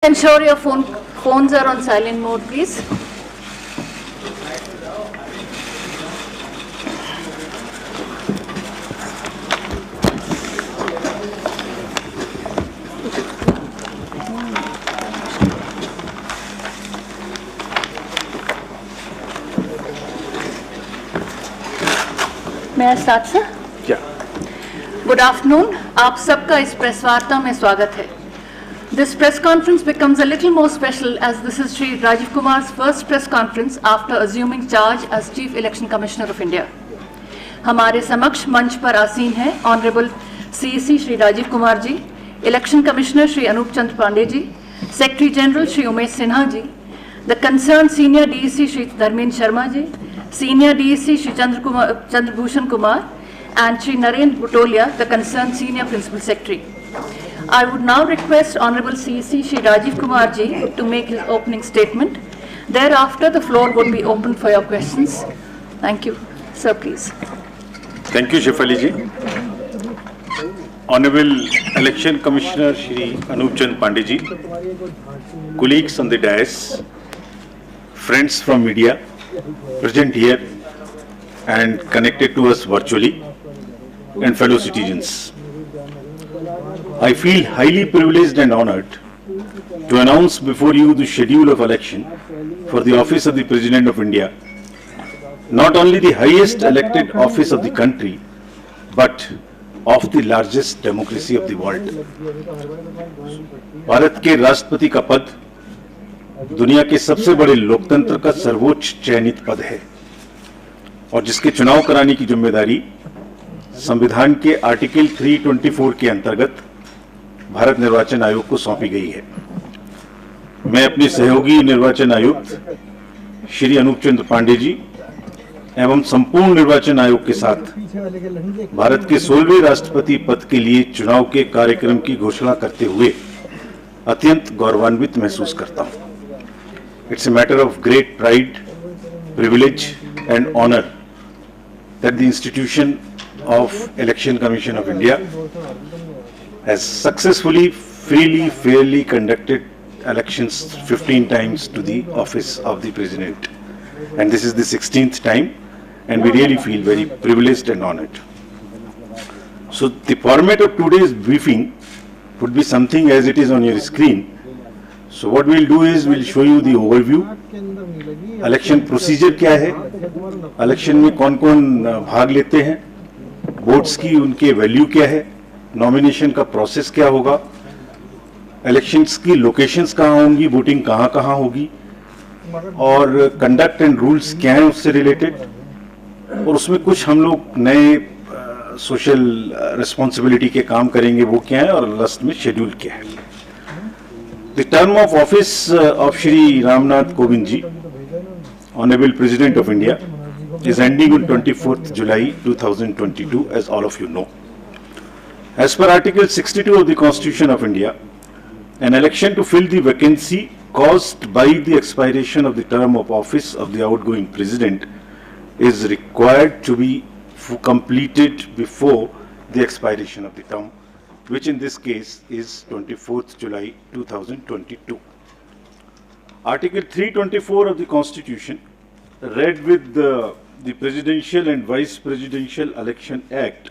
Ensure your phones are on silent mode, please. May I start, sir? Yeah. Good afternoon. आप सबका इस press वार्ता में स्वागत है. This press conference becomes a little more special as this is Shri Rajiv Kumar's first press conference after assuming charge as Chief Election Commissioner of India. हमारे समक्ष मंच पर आसीन हैं honourable CEC Shri Rajiv Kumar ji, election commissioner Shri Anup Chandra Pandey ji, secretary general Shri Umesh Sinha ji, the concern senior DEC Shri Dharmendra Sharma ji, senior DEC Shri Chandrabhushan Kumar, and Shri Narendra Butolia, the concerned senior principal secretary. I would now request Honorable CEC Shri Rajiv Kumar ji to make his opening statement. Thereafter, the floor would be open for your questions. Thank you. Sir, please. Thank you, Shefali ji. Honorable Election Commissioner Shri Anup Chand Pandey ji, colleagues on the dais, friends from media present here and connected to us virtually, and fellow citizens. I feel highly privileged and honored to announce before you the schedule of election for the office of the President of India, not only the highest elected office of the country, but of the largest democracy of the world. Bharat के राष्ट्रपति का पद दुनिया के सबसे बड़े लोकतंत्र का सर्वोच्च चयनित पद है और जिसके चुनाव कराने की जिम्मेदारी संविधान के आर्टिकल 324 के अंतर्गत भारत निर्वाचन आयोग को सौंपी गई है। मैं अपने सहयोगी निर्वाचन आयुक्त श्री अनूप चंद्र पांडे जी एवं संपूर्ण निर्वाचन आयोग के साथ भारत के 16वें राष्ट्रपति पद के लिए चुनाव के कार्यक्रम की घोषणा करते हुए अत्यंत गौरवान्वित महसूस करता हूं। It's a matter of great pride, privilege and honor that the institution of Election Commission of India has successfully, freely, fairly conducted elections 15 times to the office of the President, and this is the 16th time, and we really feel very privileged and honored. So the format of today's briefing would be something as it is on your screen. So what we'll do is we'll show you the overview, election procedure क्या है, election में कौन कौन भाग लेते हैं, votes की उनके वैल्यू क्या है, नॉमिनेशन का प्रोसेस क्या होगा, इलेक्शंस की लोकेशंस कहाँ होंगी, वोटिंग कहाँ कहाँ होगी और कंडक्ट एंड रूल्स क्या हैं उससे रिलेटेड, और उसमें कुछ हम लोग नए सोशल रिस्पॉन्सिबिलिटी के काम करेंगे वो क्या है और लास्ट में शेड्यूल क्या है. The term of office of Shri Ramnath Kovind ji, Honorable President of India, is ending on 24th July 2022, as all of you know. As per Article 62 of the Constitution of India, an election to fill the vacancy caused by the expiration of the term of office of the outgoing President is required to be completed before the expiration of the term, which in this case is 24th July 2022. Article 324 of the Constitution, read with the Presidential and Vice Presidential Election Act,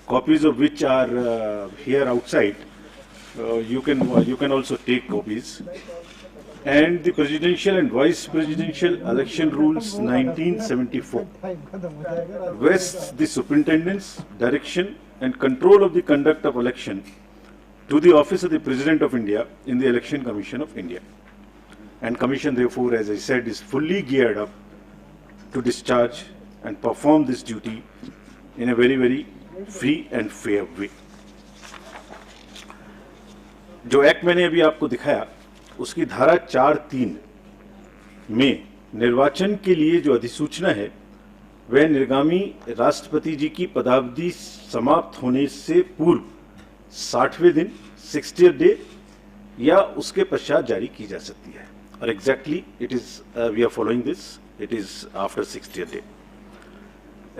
copies of which are here outside. You can also take copies. And the Presidential and Vice Presidential Election Rules 1974 vests the superintendence, direction and control of the conduct of election to the office of the President of India in the Election Commission of India. And Commission therefore, as I said, is fully geared up to discharge and perform this duty in a very, very free and fair way. जो act मैंने अभी आपको दिखाया उसकी धारा 4(3) में निर्वाचन के लिए जो अधिसूचना है वह निर्गामी राष्ट्रपति जी की पदावधि समाप्त होने से पूर्व 60वें दिन 60th डे या उसके पश्चात जारी की जा सकती है और exactly it is we are following this, it is after 60th day.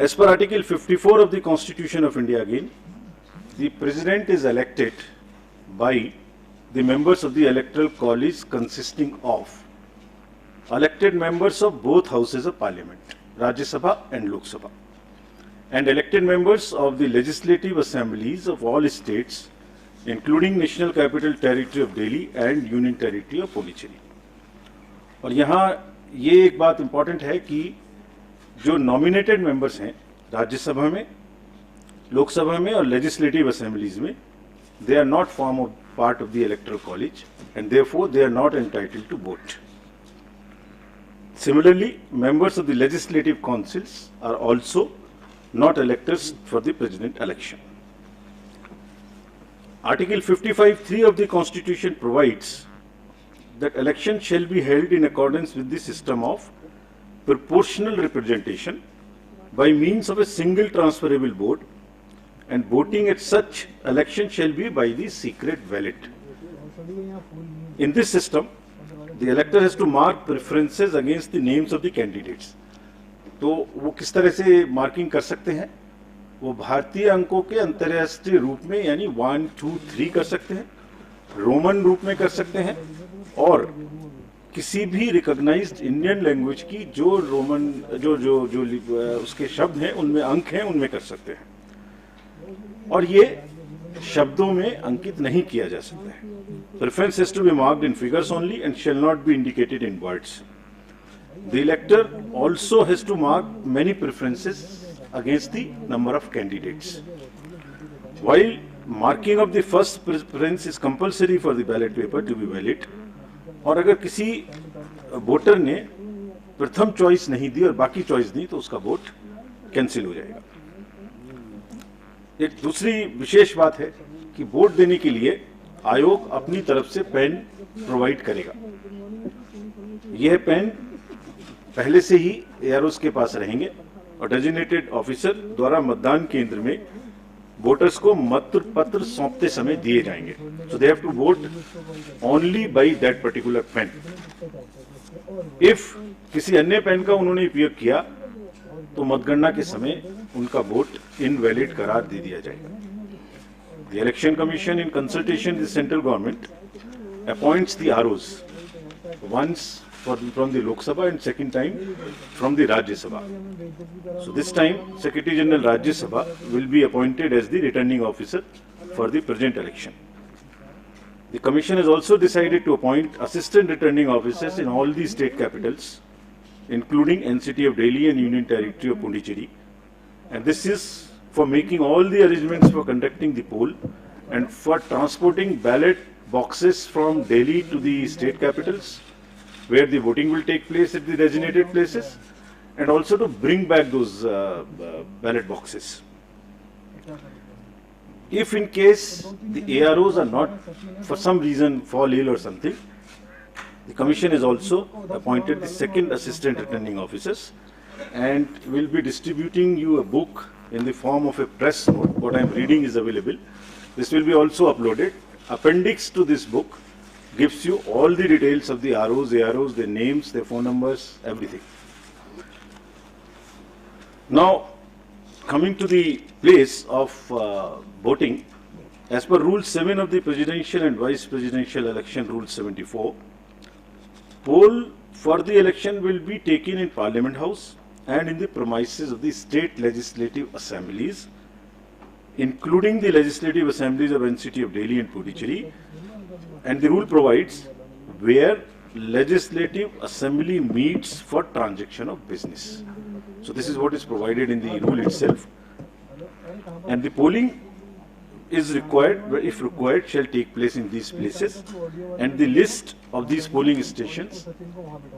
As per article 54 of the constitution of India, again the President is elected by the members of the electoral college consisting of elected members of both houses of parliament, Rajya Sabha and Lok Sabha, and elected members of the legislative assemblies of all states, including National Capital Territory of Delhi and Union Territory of Puducherry. और यहाँ ये एक बात important है कि जो nominated members हैं राज्यसभा में, लोकसभा में और लेजिस्लेटिव असेंबलीज में, they are not part of the electoral college and therefore they are not entitled to vote. Similarly, members of the legislative councils are also not electors for the president election. Article 55(3) of the Constitution provides that election shall be held in accordance with the system of proportional representation by means of a single transferable vote, and voting at such election shall be by the secret ballot. In this system, the elector has to mark preferences against the names of the candidates. तो वो किस तरह से marking कर सकते हैं? वो भारतीय अंकों के अंतर्राष्ट्रीय रूप में यानी 1, 2, 3 कर सकते हैं, रोमन रूप में कर सकते हैं, और किसी भी रिकॉग्नाइज्ड इंडियन लैंग्वेज की जो रोमन जो उसके शब्द हैं उनमें अंक हैं उनमें कर सकते हैं, और ये शब्दों में अंकित नहीं किया जा सकता है. Preference has to be marked in figures only and shall not be indicated in words. The elector also has to mark many preferences against the number of candidates. While marking of the first preference is compulsory for the ballot paper to be valid, और अगर किसी voter ने प्रथम choice नहीं दी और बाकी choice दी तो उसका वोट कैंसिल हो जाएगा. एक दूसरी विशेष बात है कि वोट देने के लिए आयोग अपनी तरफ से पेन प्रोवाइड करेगा. यह पेन पहले से ही एआरओस के पास रहेंगे और डेजिग्नेटेड ऑफिसर द्वारा मतदान केंद्र में वोटर्स को मत पत्र सौंपते समय दिए जाएंगे. So they have to vote only by that particular pen. If किसी अन्य पेन का उन्होंने उपयोग किया तो मतगणना के समय उनका वोट इनवैलिड करार दे दिया जाएगा. The Election Commission, in consultation with the central government, appoints the ROs once from the Lok Sabha and second time from the Rajya Sabha. So this time, Secretary General Rajya Sabha will be appointed as the returning officer for the present election. The Commission has also decided to appoint assistant returning officers in all the state capitals, including NCT of Delhi and Union Territory of Puducherry, and this is for making all the arrangements for conducting the poll and for transporting ballot boxes from Delhi to the state capitals, where the voting will take place at the designated places, and also to bring back those ballot boxes. If in case the AROs are not, for some reason, fall ill or something, the Commission has also appointed the second assistant returning officers and will be distributing you a book in the form of a press note. What I am reading is available. This will be also uploaded. Appendix to this book gives you all the details of the ROs, AROs, their names, their phone numbers, everything. Now, coming to the place of voting, as per Rule 7 of the Presidential and Vice Presidential Election Rule 74, poll for the election will be taken in Parliament House and in the premises of the state legislative assemblies, including the legislative assemblies of NCT of Delhi and Puducherry, and the rule provides where legislative assembly meets for transaction of business. So this is what is provided in the rule itself, and the polling is required, if required, shall take place in these places, and the list of these polling stations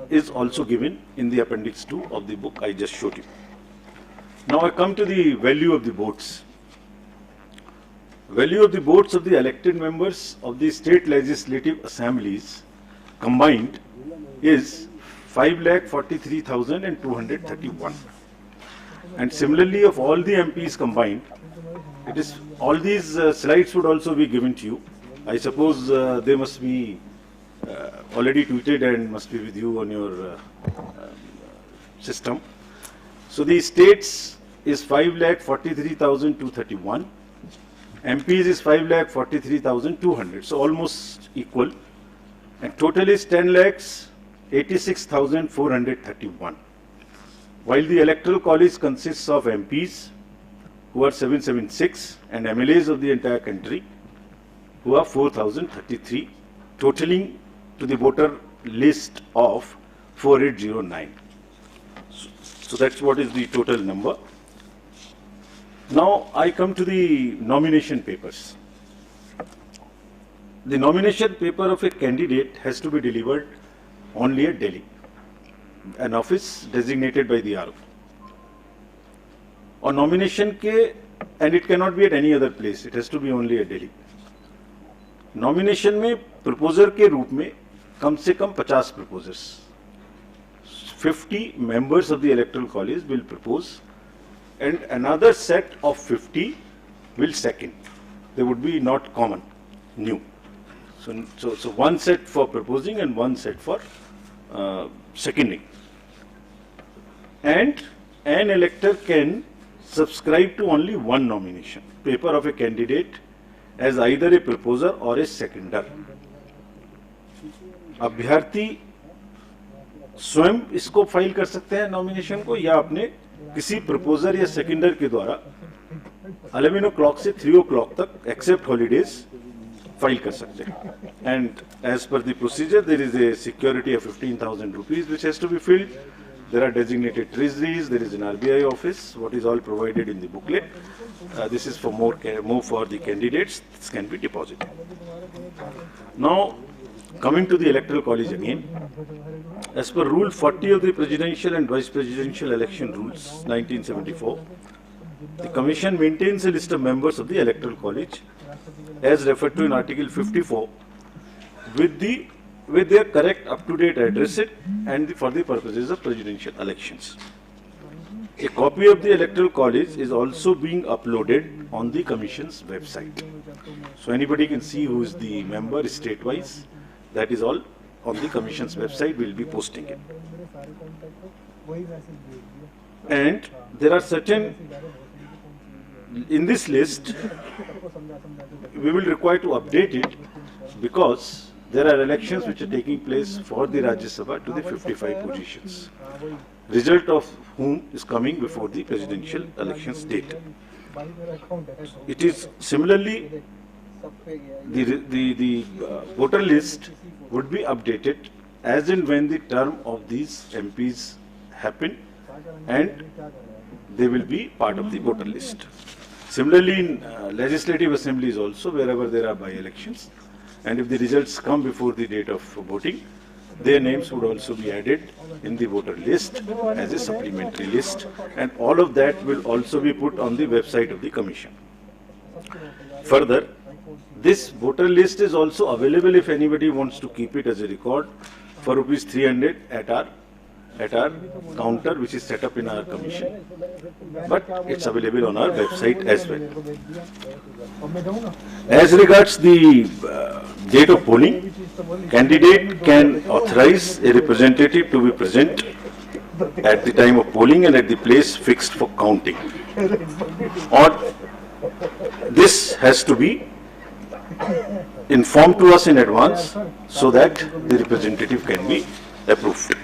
is also given in the appendix 2 of the book I just showed you. Now I come to the value of the votes. Value of the votes of the elected members of the state legislative assemblies combined is 5,43,231, and similarly of all the MPs combined, it is all these slides would also be given to you. I suppose they must be already tweeted and must be with you on your system. So the states is 5,43,231. MPs is 5,43,200, so almost equal, and total is 10,86,431. While the electoral college consists of MPs who are 776 and MLAs of the entire country who are 4,033, totaling to the voter list of 4809. So that's what is the total number. Now I come to the nomination papers. The nomination paper of a candidate has to be delivered only at Delhi, an office designated by the RO. और nomination के, and it cannot be at any other place, it has to be only at Delhi. Nomination में proposer के रूप में कम से कम 50 proposers, 50 members of the electoral college will propose, and another set of 50 will second. They would be not common, new. So one set for proposing and one set for seconding. And an elector can subscribe to only one nomination paper of a candidate as either a proposer or a seconder. अभ्यर्थी स्वयं इसको file कर सकते हैं nomination को, या अपने किसी प्रपोजर या सेकेंडर के द्वारा 11 o'clock से 3 o'clock तक एक्सेप्ट हॉलीडेज फाइल कर सकते हैं. And as per the procedure there is a security of 15,000 rupees which has to be filled. There are designated treasuries, there is an RBI office, what is all provided in the booklet. This is for more for the candidates, this can be deposited. Now, coming to the electoral college again, as per Rule 40 of the Presidential and Vice Presidential Election Rules, 1974, the Commission maintains a list of members of the electoral college, as referred to in Article 54, with their correct up-to-date address and for the purposes of presidential elections. A copy of the electoral college is also being uploaded on the Commission's website. So anybody can see who is the member state-wise. That is all on the Commission's website. We'll be posting it. And there are certain, in this list, we will require to update it because there are elections which are taking place for the Rajya Sabha to the 55 positions, result of whom is coming before the presidential elections date. It is similarly, the voter list would be updated as and when the term of these MPs happen, and they will be part of the voter list. Similarly, in legislative assemblies also, wherever there are by-elections, and if the results come before the date of voting, their names would also be added in the voter list as a supplementary list, and all of that will also be put on the website of the Commission. Further, this voter list is also available if anybody wants to keep it as a record for rupees 300 at our counter, which is set up in our commission, but it's available on our website as well. As regards the date of polling, candidate can authorize a representative to be present at the time of polling and at the place fixed for counting. Or this has to be informed to us in advance so that the representative can be approved.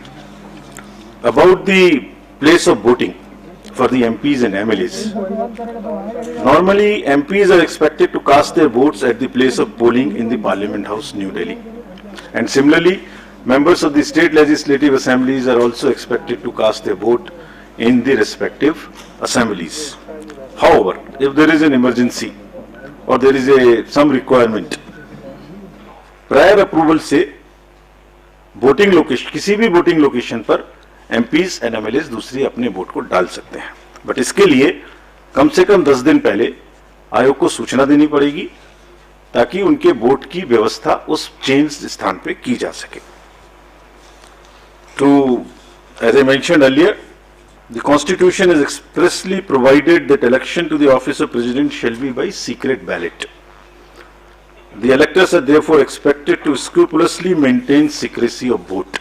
About the place of voting for the MPs and MLAs. Normally, MPs are expected to cast their votes at the place of polling in the Parliament House, New Delhi. And similarly, members of the state legislative assemblies are also expected to cast their vote in the respective assemblies. However, if there is an emergency or there is some requirement, prior approval से voting location, किसी भी voting location पर MPs and MLAs दूसरी अपने vote को डाल सकते हैं, बट इसके लिए कम से कम 10 दिन पहले आयोग को सूचना देनी पड़ेगी ताकि उनके वोट की व्यवस्था उस चेंज स्थान पे की जा सके. To, as I mentioned earlier, the Constitution has expressly provided that election to the office of President shall be by secret ballot. The electors are therefore expected to scrupulously maintain secrecy of vote.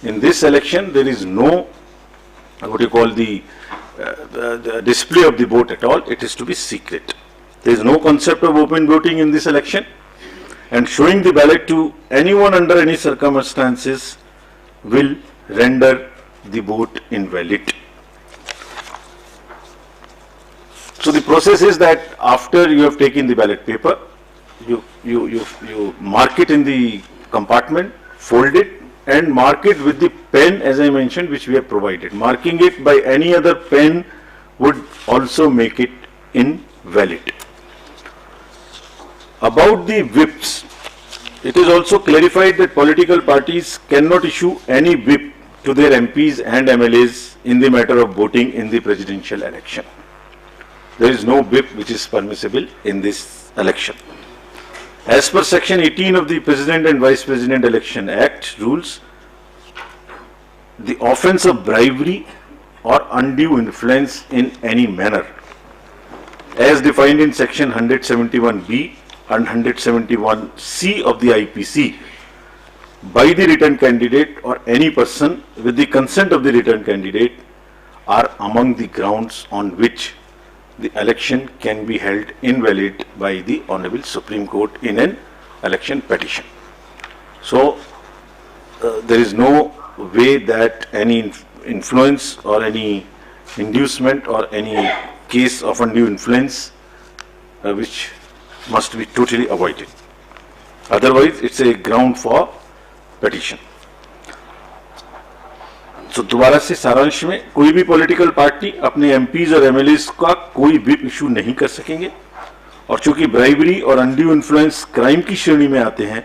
In this election, there is no, what you call the display of the vote at all. It is to be secret. There is no concept of open voting in this election, and showing the ballot to anyone under any circumstances will render the vote invalid. So the process is that after you have taken the ballot paper, you mark it in the compartment, fold it, and mark it with the pen, as I mentioned, which we have provided. Marking it by any other pen would also make it invalid. About the whips, it is also clarified that political parties cannot issue any whip to their MPs and MLAs in the matter of voting in the presidential election. There is no whip which is permissible in this election. As per Section 18 of the President and Vice President Election Act rules, the offence of bribery or undue influence in any manner, as defined in Section 171B and 171C of the IPC, by the returned candidate or any person with the consent of the returned candidate, are among the grounds on which the election can be held invalid by the Honorable Supreme Court in an election petition. So, there is no way that any influence or any inducement or any case of undue influence which must be totally avoided. Otherwise, it's a ground for petition. तो दोबारा से सारांश में, कोई भी political party अपने MPs और MLAs का कोई व्हिप इशू नहीं कर सकेंगे, और चूंकि ब्राइबरी और अनड्यू इन्फ्लुएंस क्राइम की श्रेणी में आते हैं,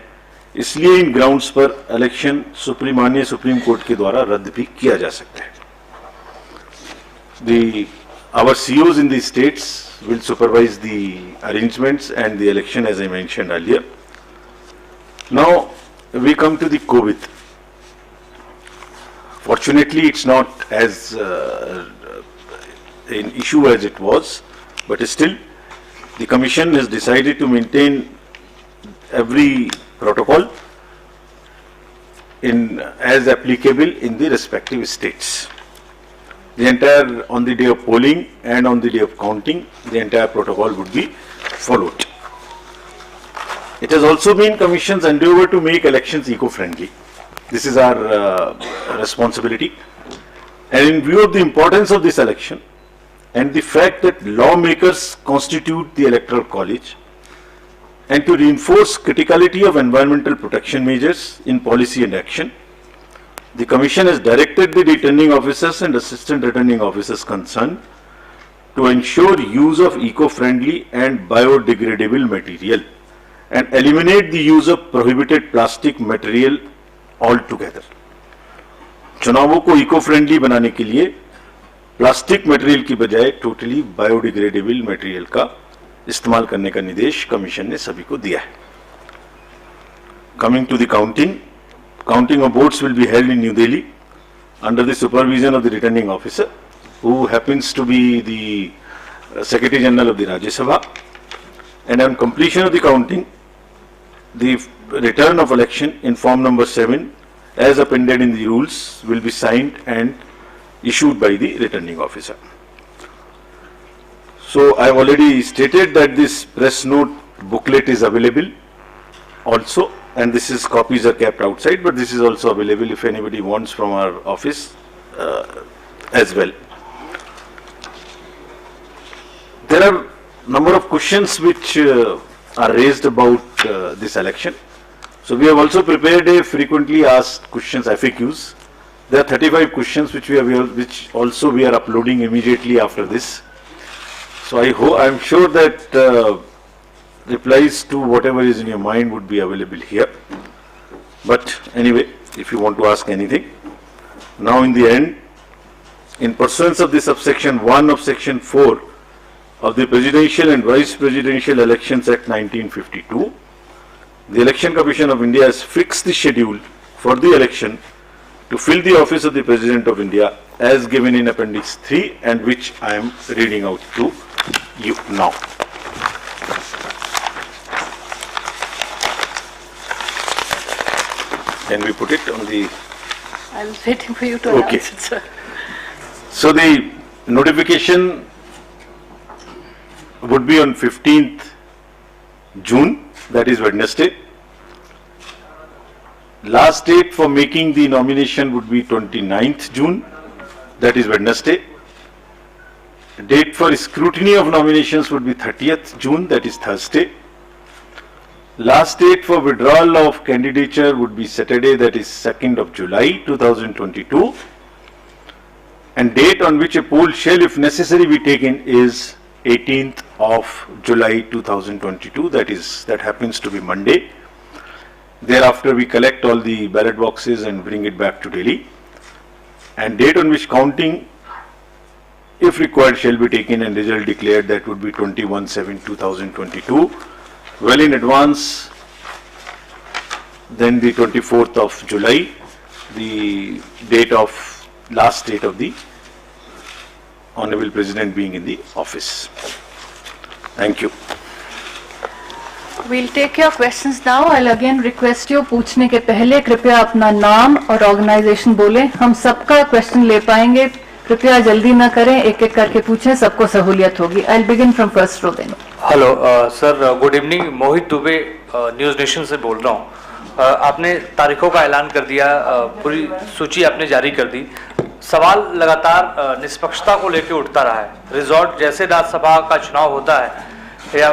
इसलिए इन ग्राउंड्स पर इलेक्शन माननीय सुप्रीम कोर्ट के द्वारा रद्द भी किया जा सकता है. Our COs in the states will supervise the arrangements and the election, as I mentioned earlier. Now we come to the COVID. Fortunately, it's not as an issue as it was, but still the Commission has decided to maintain every protocol as applicable in the respective states. The entire, on the day of polling and on the day of counting, the entire protocol would be followed. It has also been Commission's endeavor to make elections eco-friendly. This is our responsibility. And in view of the importance of this election and the fact that lawmakers constitute the Electoral College, and to reinforce criticality of environmental protection measures in policy and action, the Commission has directed the returning officers and assistant returning officers concerned to ensure use of eco-friendly and biodegradable material and eliminate the use of prohibited plastic material altogether. चुनावों को eco friendly बनाने के लिए plastic material की बजाय totally biodegradable material का इस्तेमाल करने का निर्देश कमीशन ने सभी को दिया है. Coming to the counting of votes will be held in New Delhi under the supervision of the returning officer, who happens to be the Secretary General of the Rajya Sabha. And on completion of the counting, the return of election in form number 7, as appended in the rules, will be signed and issued by the returning officer. So I have already stated that this press note booklet is available also, and this is copies are kept outside, but this is also available if anybody wants from our office as well. There are number of questions which are raised about this election. So we have also prepared a frequently asked questions, FAQs. There are 35 questions which which also we are uploading immediately after this. So I am sure that replies to whatever is in your mind would be available here. But anyway, if you want to ask anything, now in the end, in pursuance of the subsection 1 of section 4 of the Presidential and Vice Presidential Elections Act 1952, the Election Commission of India has fixed the schedule for the election to fill the office of the President of India as given in Appendix 3, and which I am reading out to you now. Can we put it on the... I was waiting for you to announce it, sir. So the notification would be on 15th June, that is Wednesday. Last date for making the nomination would be 29th June, that is Wednesday. Date for scrutiny of nominations would be 30th June, that is Thursday. Last date for withdrawal of candidature would be Saturday, that is 2nd of July 2022. And date on which a poll shall, if necessary, be taken is 18th of July 2022. That happens to be Monday. Thereafter, we collect all the ballot boxes and bring it back to Delhi. And date on which counting, if required, shall be taken and result declared, that would be 21/7/2022. Well in advance, then the 24th of July, the last date of the Honorable President being in the office. Thank you. We'll take your questions now. I'll again request you, पूछने के पहले कृपया अपना नाम और organisation बोलें. हम सबका क्वेश्चन ले पाएंगे. कृपया जल्दी ना करें, एक एक करके पूछें, सबको सहूलियत होगी. I'll begin from first row then. Hello sir, good evening. Mohit Dubey, news nation से बोल रहा हूँ. आपने तारीखों का ऐलान कर दिया, पूरी सूची आपने जारी कर दी. सवाल लगातार निष्पक्षता को लेकर उठता रहा है. रिजॉर्ट जैसे राज्यसभा का चुनाव होता है या